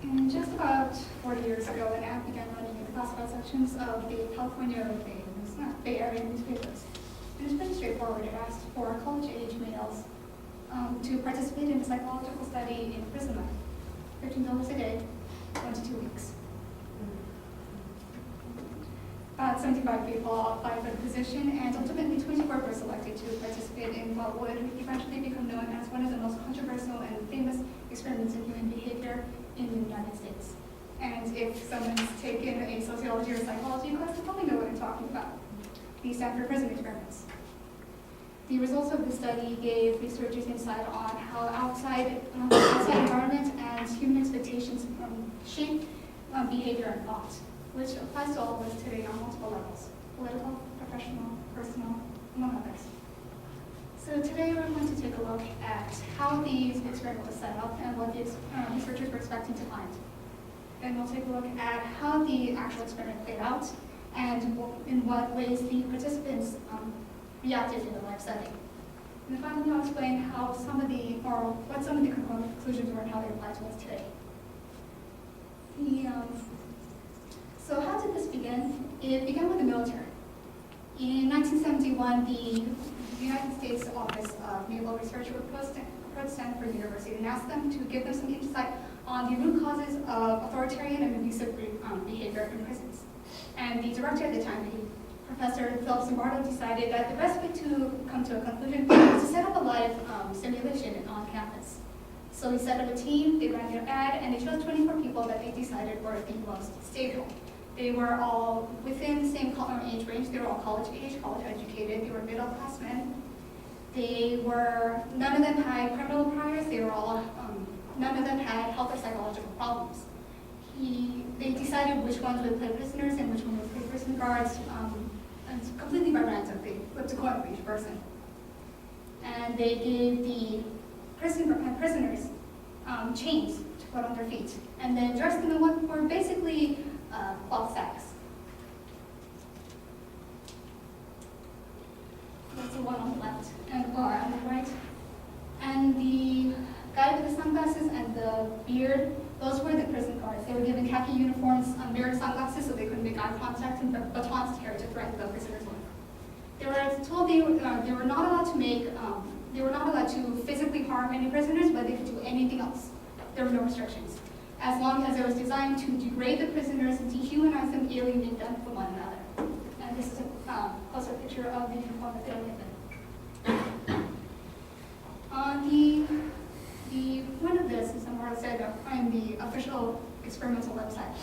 And just about 40 years ago, an ad began running in the classified sections of the California Bay Area newspapers. It was pretty straightforward. It asked for college-age males to participate in a psychological study in prison life. $15 a day, 1 to 2 weeks. About 75 people applied for the position, and ultimately 24 were selected to participate in what would eventually become known as one of the most controversial and famous experiments in human behavior in the United States. And if someone's taken a sociology or psychology class, they probably know what I'm talking about. The Stanford prison experiments. The results of the study gave researchers insight on how outside environment and human expectations shape behavior and thought, which applies to all of us today on multiple levels: political, professional, personal, among others. So today we're going to take a look at how these experiments were set up and what the researchers were expecting to find. And we'll take a look at how the actual experiment played out and in what ways the participants reacted in the live setting. And then finally I'll explain what some of the conclusions were and how they apply to us today. So how did this begin? It began with the military. In 1971, the United States Office of Naval Research approached Stanford University and asked them to give them some insight on the root causes of authoritarian and abusive behavior in prisons. And the director at the time, Professor Philip Zimbardo, decided that the best way to come to a conclusion was to set up a live simulation on campus. So he set up a team, they ran their ad, and they chose 24 people that they decided were the most stable. They were all within the same age range. They were all college age, college educated. They were middle-class men. None of them had criminal priors. None of them had health or psychological problems. They decided which ones would play prisoners and which ones would play prison guards, and completely by random. They flipped a coin for each person. And they gave the prisoners chains to put on their feet, and then dressed them in what were basically cloth sacks. That's the one on the left, and the bar on the right. And the guy with the sunglasses and the beard, those were the prison guards. They were given khaki uniforms, mirrored sunglasses so they couldn't make eye contact, and batons to carry to threaten the prisoners with. They were told they were not allowed to physically harm any prisoners, but they could do anything else. There were no restrictions, as long as it was designed to degrade the prisoners, dehumanize them, alienate them from one another. And this is a closer picture of the uniform that they were given. The point of this, as Amara said on the official experimental website,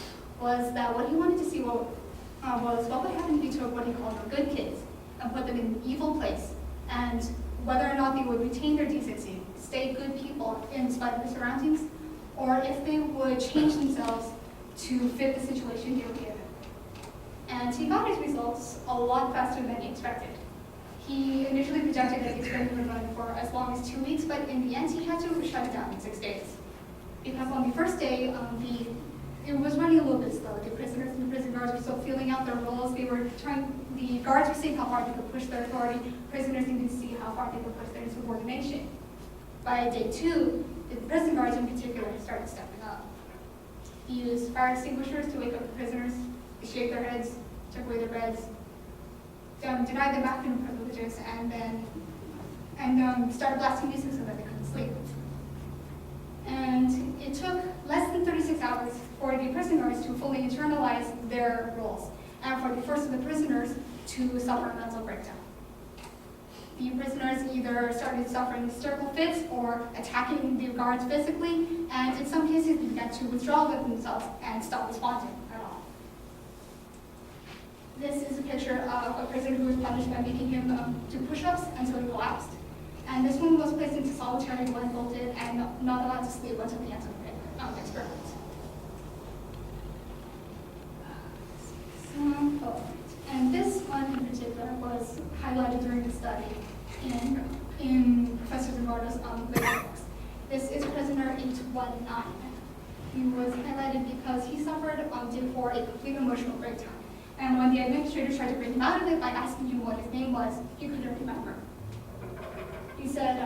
was that what he wanted to see was what would happen if you took what he called the good kids and put them in an evil place, and whether or not they would retain their decency, stay good people in spite of their surroundings, or if they would change themselves to fit the situation they were given. And he got his results a lot faster than he expected. He initially projected that the experiment would run for as long as 2 weeks, but in the end he had to shut it down in 6 days. Because on the first day, it was running a little bit slow. The prisoners and the prison guards were still feeling out their roles. The guards were seeing how far they could push their authority. Prisoners needed to see how far they could push their insubordination. By day 2, the prison guards in particular started stepping up. He used fire extinguishers to wake up the prisoners. They shaved their heads, took away their beds, denied them bathroom privileges, and started blasting music so that they couldn't sleep. And it took less than 36 hours for the prison guards to fully internalize their roles, and for the first of the prisoners to suffer a mental breakdown. The prisoners either started suffering hysterical fits or attacking the guards physically, and in some cases they began to withdraw themselves and stop responding at all. This is a picture of a prisoner who was punished by making him do push-ups until he collapsed. And this one was placed into solitary, blindfolded, and not allowed to sleep until the end of the experiment. And this one in particular was highlighted during the study in Professor Zimbardo's later books. This is prisoner 819. He was highlighted because he suffered on day 4 a complete emotional breakdown. And when the administrator tried to bring him out of it by asking him what his name was, he couldn't remember. He said,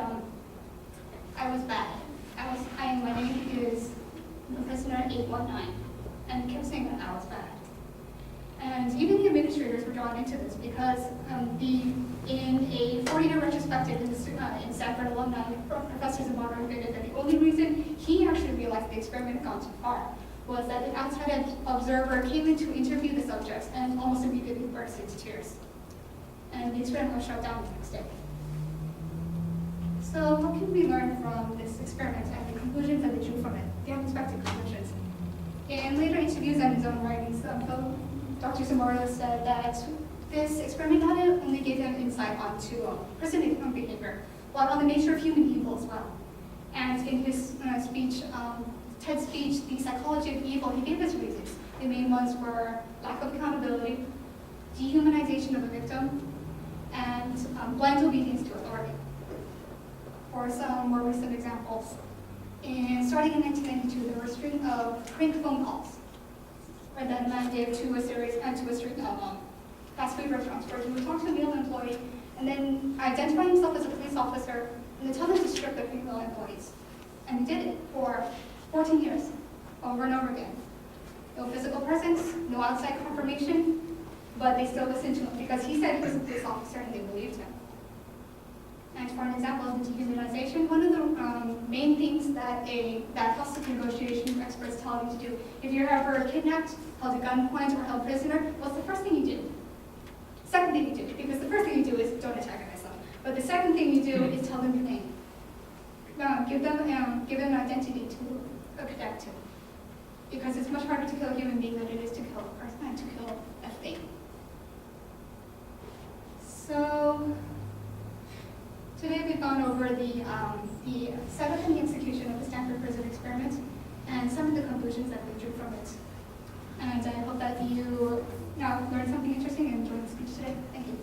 I was bad. My name is Professor prisoner 819, and kept saying that I was bad. And even the administrators were drawn into this because in a 40-year retrospective in Stanford alumni, Professor Zamora admitted that the only reason he actually realized the experiment had gone too far was that an outside observer came in to interview the subjects and almost immediately burst into tears. And the experiment was shut down the next day. So what can we learn from this experiment and the conclusions that they drew from it, the unexpected conclusions? In later interviews and his own writings, Dr. Zamora said that this experiment not only gave him insight onto prison behavior, but on the nature of human evil as well. And in his speech, TED speech, The Psychology of Evil, he gave his reasons. The main ones were lack of accountability, dehumanization of a victim, and blind obedience to authority. For some more recent examples, starting in 1992, there were a string of prank phone calls that a man gave to a string of fast food restaurants where he would talk to a male employee and then identify himself as a police officer and then tell them to strip the female employees. And he did it for 14 years, over and over again. No physical presence, no outside confirmation, but they still listened to him because he said he was a police officer and they believed him. And for an example of the dehumanization, one of the main things that hostage negotiation experts tell you to do, if you're ever kidnapped, held at gunpoint, or held prisoner, what's the first thing you do? Second thing you do, because the first thing you do is don't antagonize them. But the second thing you do is tell them your name. Give them an identity to connect to. Because it's much harder to kill a human being than it is to kill a person and to kill a thing. So today we've gone over the setup and the execution of the Stanford Prison Experiment and some of the conclusions that we drew from it. And I hope that you learned something interesting and enjoyed the speech today. Thank you.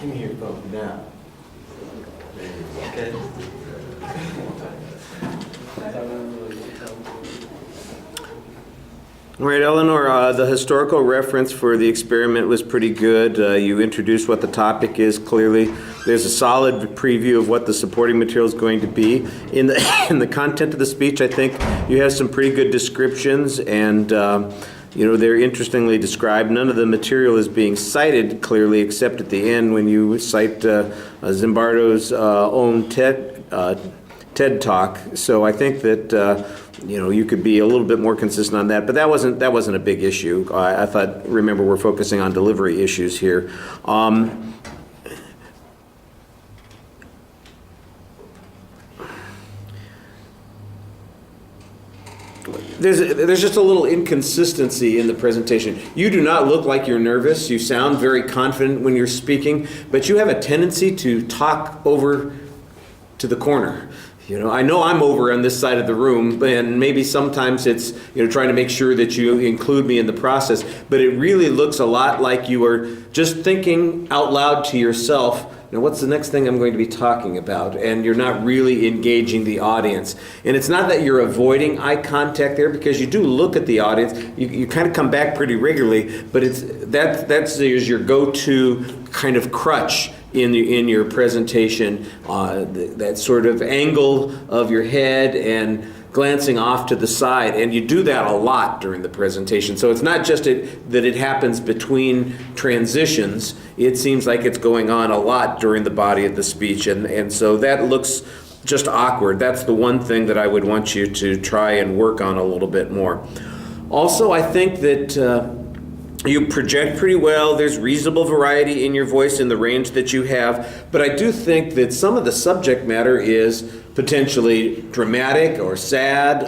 Give me your phone now. Okay. All right, Elenor, the historical reference for the experiment was pretty good. You introduced what the topic is clearly. There's a solid preview of what the supporting material is going to be. In the content of the speech, I think you have some pretty good descriptions, and they're interestingly described. None of the material is being cited clearly, except at the end when you cite Zimbardo's own TED Talk. So I think that you could be a little bit more consistent on that, but that wasn't a big issue. Remember, we're focusing on delivery issues here. There's just a little inconsistency in the presentation. You do not look like you're nervous. You sound very confident when you're speaking, but you have a tendency to talk over to the corner. I know I'm over on this side of the room, and maybe sometimes it's, trying to make sure that you include me in the process, but it really looks a lot like you are just thinking out loud to yourself, what's the next thing I'm going to be talking about? And you're not really engaging the audience. And it's not that you're avoiding eye contact there, because you do look at the audience. You kind of come back pretty regularly, but that's your go-to kind of crutch in your presentation, that sort of angle of your head and glancing off to the side, and you do that a lot during the presentation. So it's not just that it happens between transitions. It seems like it's going on a lot during the body of the speech, and so that looks just awkward. That's the one thing that I would want you to try and work on a little bit more. Also, I think that you project pretty well. There's reasonable variety in your voice in the range that you have, but I do think that some of the subject matter is potentially dramatic or sad,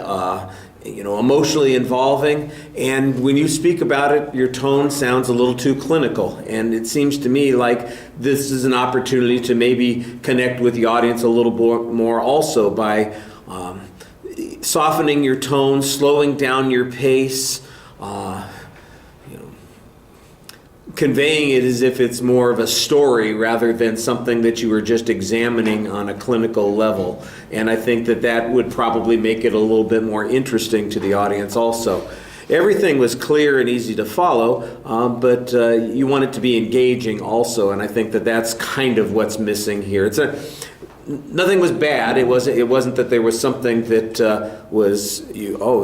emotionally involving, and when you speak about it, your tone sounds a little too clinical, and it seems to me like this is an opportunity to maybe connect with the audience a little more also by softening your tone, slowing down your pace, conveying it as if it's more of a story rather than something that you were just examining on a clinical level. And I think that would probably make it a little bit more interesting to the audience also. Everything was clear and easy to follow, but you want it to be engaging also, and I think that's kind of what's missing here. Nothing was bad. It wasn't that there was something that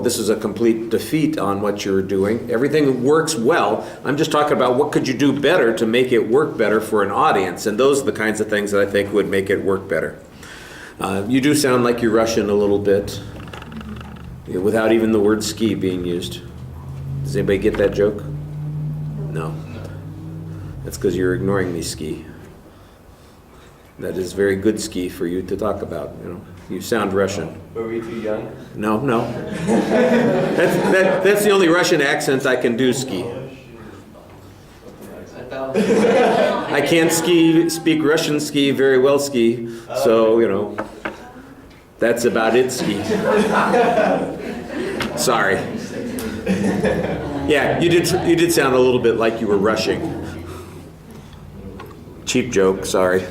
this is a complete defeat on what you're doing. Everything works well. I'm just talking about what could you do better to make it work better for an audience, and those are the kinds of things that I think would make it work better. You do sound like you're Russian a little bit, without even the word ski being used. Does anybody get that joke? No. That's because you're ignoring me, ski. That is very good ski for you to talk about. You sound Russian. Were we too young? No. That's the only Russian accent I can do, ski. I can't speak Russian ski very well, ski. So that's about it, ski. Sorry. Yeah, you did sound a little bit like you were rushing. Cheap joke, sorry.